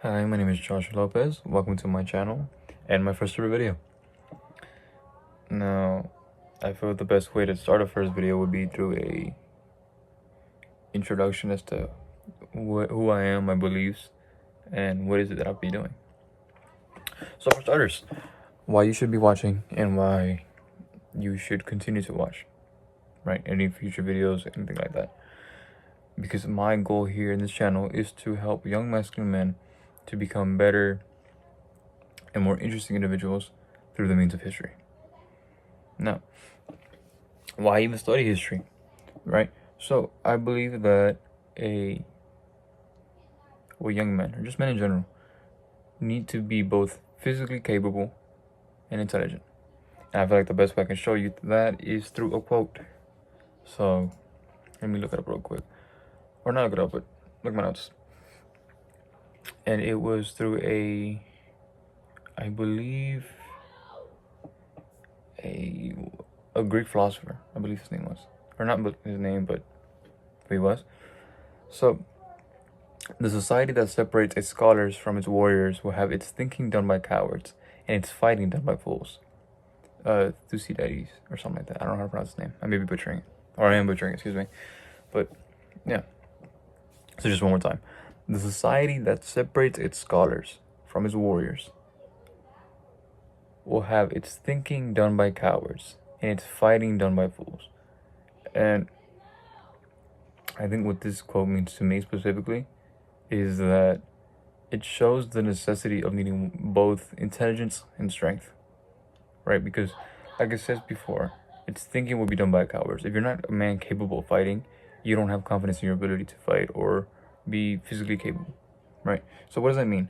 Hi, my name is Joshua Lopez. Welcome to my channel and my first ever video. Now, I feel the best way to start a first video would be through a introduction as to who I am, my beliefs, and what is it that I'll be doing. So for starters, why you should be watching and why you should continue to watch, right? Any future videos, anything like that. Because my goal here in this channel is to help young masculine men to become better and more interesting individuals through the means of history. Now, why even study history, right? So I believe that young men, or just men in general, need to be both physically capable and intelligent. And I feel like the best way I can show you that is through a quote. So let me look it up real quick. Or not look it up, but look at my notes. And it was through I believe, a Greek philosopher. I believe his name was. Or not his name, but who he was. So, the society that separates its scholars from its warriors will have its thinking done by cowards and its fighting done by fools. Thucydides or something like that. I don't know how to pronounce his name. I may be butchering it. Or I am butchering it, excuse me. But, yeah. So just one more time. The society that separates its scholars from its warriors will have its thinking done by cowards and its fighting done by fools. And I think what this quote means to me specifically is that it shows the necessity of needing both intelligence and strength, right? Because, like I said before, its thinking will be done by cowards. If you're not a man capable of fighting, you don't have confidence in your ability to fight or be physically capable, right? So what does that mean?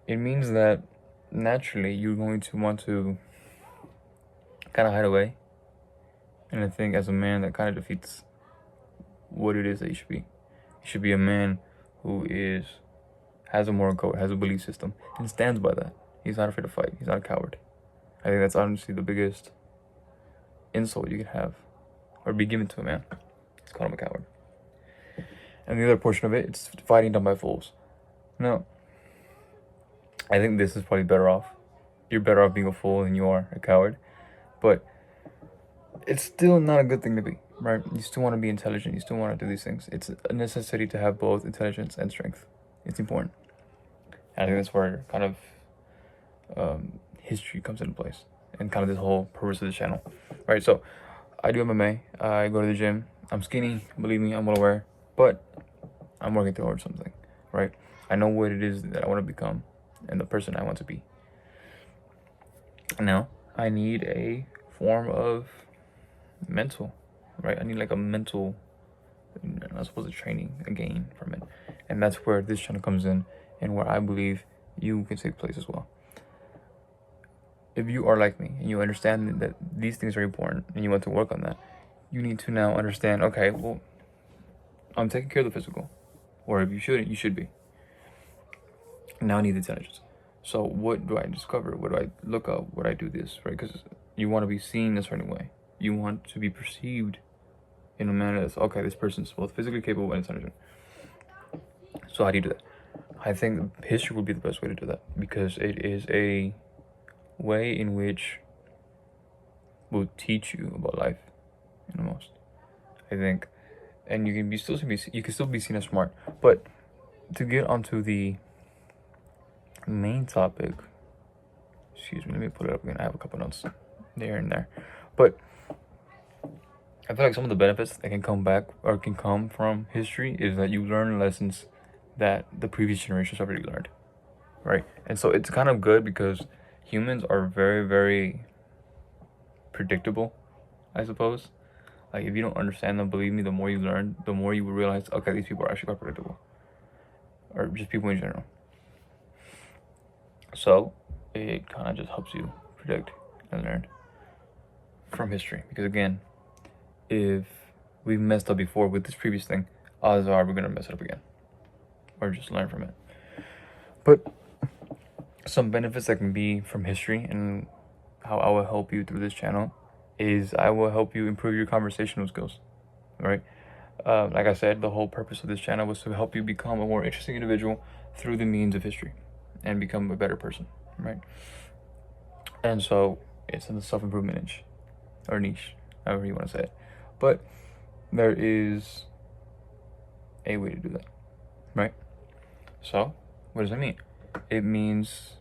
It means that naturally you're going to want to kind of hide away. And I think as a man, that kind of defeats what it is that you should be. You should be a man who has a moral code, has a belief system, and stands by that. He's not afraid to fight. He's not a coward. I think that's honestly the biggest insult you can have or be given to a man. It's called him a coward. And the other portion of it, it's fighting done by fools. No. I think this is probably better off. You're better off being a fool than you are a coward. But it's still not a good thing to be, right? You still want to be intelligent. You still want to do these things. It's a necessity to have both intelligence and strength. It's important. And I think that's where kind of history comes into place and kind of this whole purpose of the channel, right? So I do MMA. I go to the gym. I'm skinny. Believe me, I'm well aware. But I'm working towards something, right? I know what it is that I want to become and the person I want to be. Now, I need a form of mental, right? I need like a mental, not supposed to training, a gain from it. And that's where this channel comes in and where I believe you can take place as well. If you are like me and you understand that these things are important and you want to work on that, you need to now understand, okay, well, I'm taking care of the physical. Or if you shouldn't, you should be. Now I need intelligence. So what do I discover? What do I look up? What do I do this, right? Because you want to be seen a certain way. You want to be perceived in a manner that's, okay, this person's both physically capable and intelligent. So how do you do that? I think history would be the best way to do that because it is a way in which will teach you about life in the most, I think. And you can still be seen as smart. But to get onto the main topic, excuse me, let me pull it up again. I have a couple notes there and there. But I feel like some of the benefits that can come from history is that you learn lessons that the previous generations already learned, right? And so it's kind of good because humans are very, very predictable, I suppose. Like, if you don't understand them, believe me, the more you learn, the more you will realize, okay, these people are actually quite predictable. Or just people in general. So, it kind of just helps you predict and learn from history. Because again, if we messed up before with this previous thing, odds are we're going to mess it up again. Or just learn from it. But some benefits that can be from history and how I will help you through this channel is I will help you improve your conversational skills, right? Like I said, the whole purpose of this channel was to help you become a more interesting individual through the means of history. and become a better person, right? And so it's in the self-improvement niche, or niche, however you want to say it. But there is a way to do that, right? So what does that mean? It means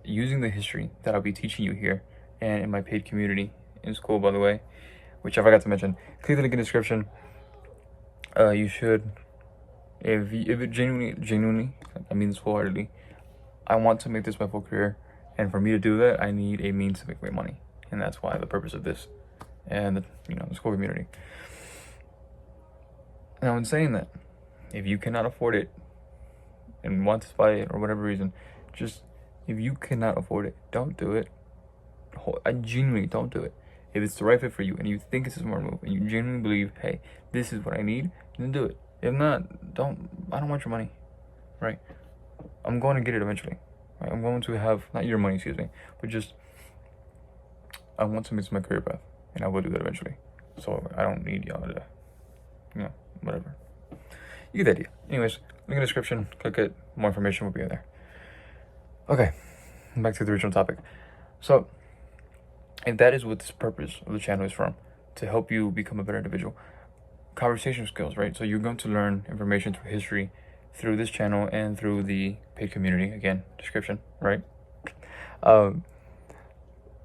using the history that I'll be teaching you here and in my paid community in school, by the way, which I forgot to mention. Click the link in the description. You should, if it genuinely, I mean this wholeheartedly, I want to make this my full career, and for me to do that, I need a means to make my money, and that's why the purpose of this, and the school community. Now, in saying that, if you cannot afford it and want to buy it or whatever reason, just if you cannot afford it, don't do it. I genuinely don't do it. If it's the right fit for you and you think it's a smart move and you genuinely believe, hey, this is what I need, then do it. If not, don't. I don't want your money, right? I'm going to get it eventually. Right? I'm going to have, not your money, excuse me, but just, I want to miss my career path, and I will do that eventually. So I don't need y'all to, whatever. You get the idea. Anyways, link in the description, click it, more information will be in there. Okay, back to the original topic. So, if that is what this purpose of the channel is from, to help you become a better individual, conversation skills, right? So you're going to learn information through history, through this channel, and through the paid community. Again, description, right? But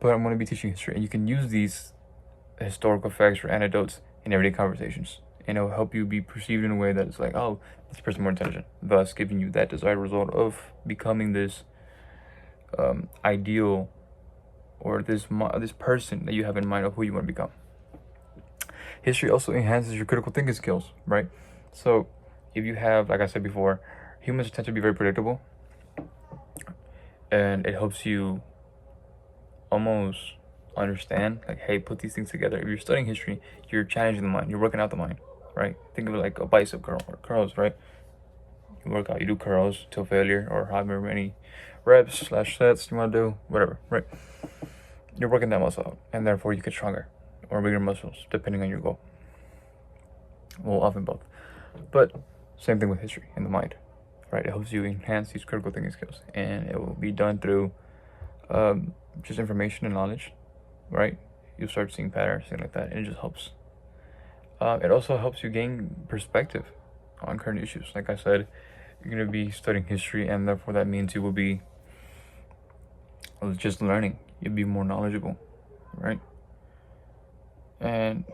I'm going to be teaching history, and you can use these historical facts or anecdotes in everyday conversations, and it'll help you be perceived in a way that it's like, oh, this person's more intelligent, thus giving you that desired result of becoming this ideal, or this person that you have in mind of who you want to become. History also enhances your critical thinking skills, right? So if you have, like I said before, humans tend to be very predictable, and it helps you almost understand, like, hey, put these things together. If you're studying history, you're challenging the mind, you're working out the mind, right? Think of it like a bicep curl or curls, right? You work out, you do curls till failure, or however many reps / sets you want to do, whatever, right? You're working that muscle out, and therefore you get stronger or bigger muscles, depending on your goal. Well, often both. But same thing with history and the mind, right? It helps you enhance these critical thinking skills, and it will be done through just information and knowledge, right? You'll start seeing patterns, things like that, and it just helps. It also helps you gain perspective on current issues. Like I said, you're going to be studying history, and therefore that means you will be just learning. You'll be more knowledgeable, right? And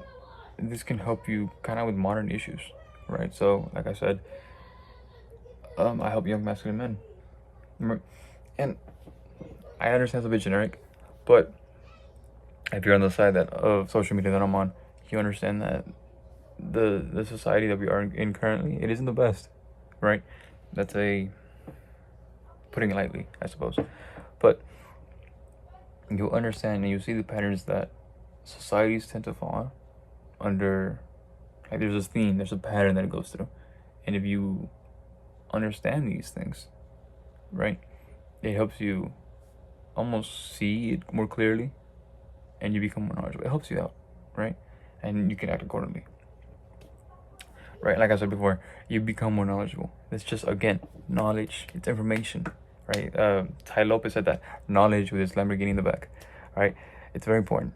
this can help you kind of with modern issues, right? So, like I said, I help young masculine men, right? And I understand it's a bit generic, but if you're on the side of social media that I'm on, you understand that the society that we are in currently, it isn't the best, right? That's putting it lightly, I suppose. But you'll understand and you'll see the patterns that societies tend to fall under. Like, there's a theme, there's a pattern that it goes through. And if you understand these things, right, it helps you almost see it more clearly, and you become more knowledgeable. It helps you out, right? And you can act accordingly, right? Like I said before, you become more knowledgeable. It's just, again, knowledge. It's information, right? Tai Lopez said that, knowledge with his Lamborghini in the back, right? It's very important.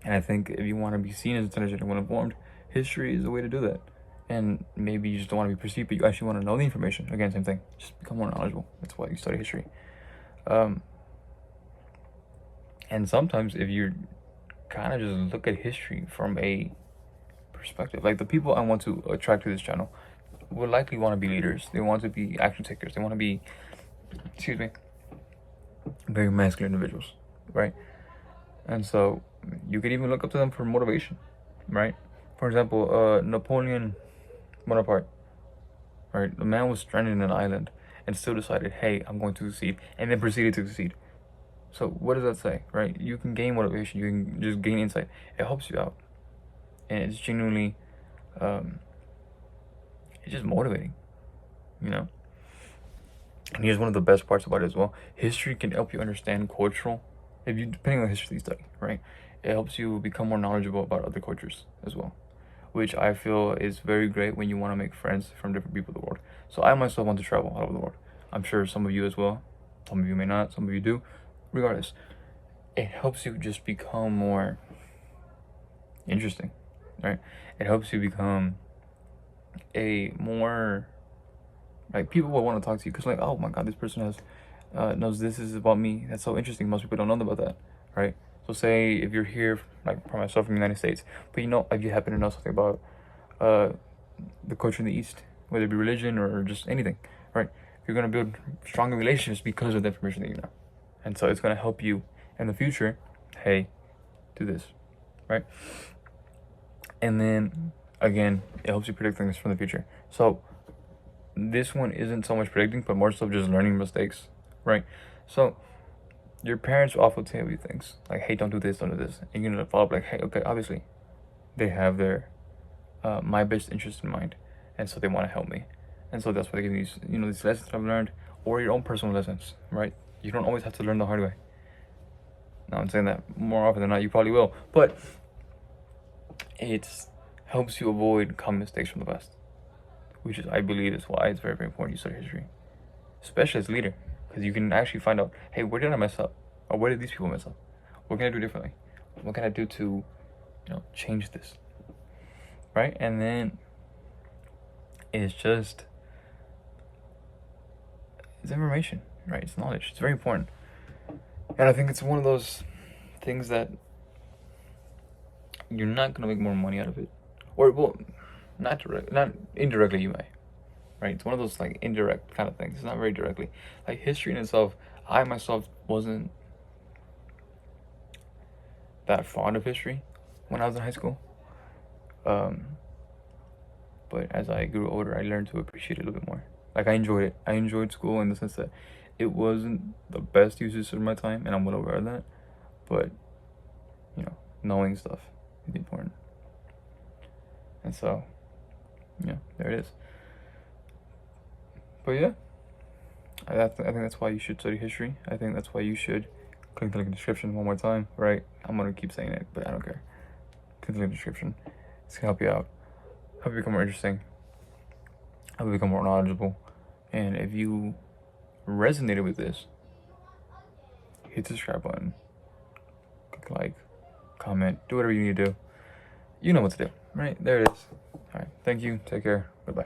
And I think if you want to be seen as intelligent and well-informed, history is the way to do that. And maybe you just don't want to be perceived, but you actually want to know the information. Again, same thing. Just become more knowledgeable. That's why you study history. And sometimes if you kind of just look at history from a perspective, like the people I want to attract to this channel would likely want to be leaders. They want to be action takers. They want to be, very masculine individuals, right? And so you could even look up to them for motivation, right? For example, Napoleon Bonaparte, right? The man was stranded in an island and still decided, hey, I'm going to succeed, and then proceeded to succeed. So what does that say, right? You can gain motivation, you can just gain insight. It helps you out, and it's genuinely, it's just motivating, And here's one of the best parts about it as well. History can help you understand depending on the history you study, right? It helps you become more knowledgeable about other cultures as well, which I feel is very great when you want to make friends from different people of the world. So I myself want to travel all over the world. I'm sure some of you as well. Some of you may not, some of you do. Regardless, it helps you just become more interesting, right? It helps you become a more, like, people will want to talk to you because, like, oh my god, this person has knows this is about me. That's so interesting. Most people don't know about that, right? So say if you're here, like for myself from the United States, but you know, if you happen to know something about the culture in the East, whether it be religion or just anything, right? You're gonna build stronger relationships because of the information that you know, and so it's gonna help you in the future. Hey, do this, right? And then again, it helps you predict things from the future. So this one isn't so much predicting, but more so just learning mistakes, right? So your parents will often tell you things like, hey, don't do this, don't do this, and you're gonna follow up like, hey, okay, obviously they have their my best interest in mind, and so they want to help me, and so that's why they give you these, you know, these lessons I've learned, or your own personal lessons, right? You don't always have to learn the hard way. Now I'm saying that more often than not you probably will, but it helps you avoid common mistakes from the past, which is, I believe, is why it's very, very important you study history, especially as a leader, because you can actually find out, hey, where did I mess up, or where did these people mess up? What can I do differently? What can I do to, you know, change this, right? And then it's just, it's information, right? It's knowledge. It's very important, and I think it's one of those things that you're not gonna make more money out of it, or well, not indirectly you may, right? It's one of those like indirect kind of things. It's not very directly. Like history in itself, I myself wasn't that fond of history when I was in high school. But as I grew older, I learned to appreciate it a little bit more. Like I enjoyed it. I enjoyed school in the sense that it wasn't the best usage of my time, and I'm well aware of that. But you know, knowing stuff is important. And so, yeah, there it is. But yeah, I think that's why you should study history. I think that's why you should click the link in the description one more time, right? I'm gonna keep saying it, but I don't care. Click the link in the description. It's gonna help you out, help you become more interesting, help you become more knowledgeable. And if you resonated with this, hit the subscribe button, click like, comment, do whatever you need to do. You know what to do, right? There it is. All right, thank you. Take care. Goodbye.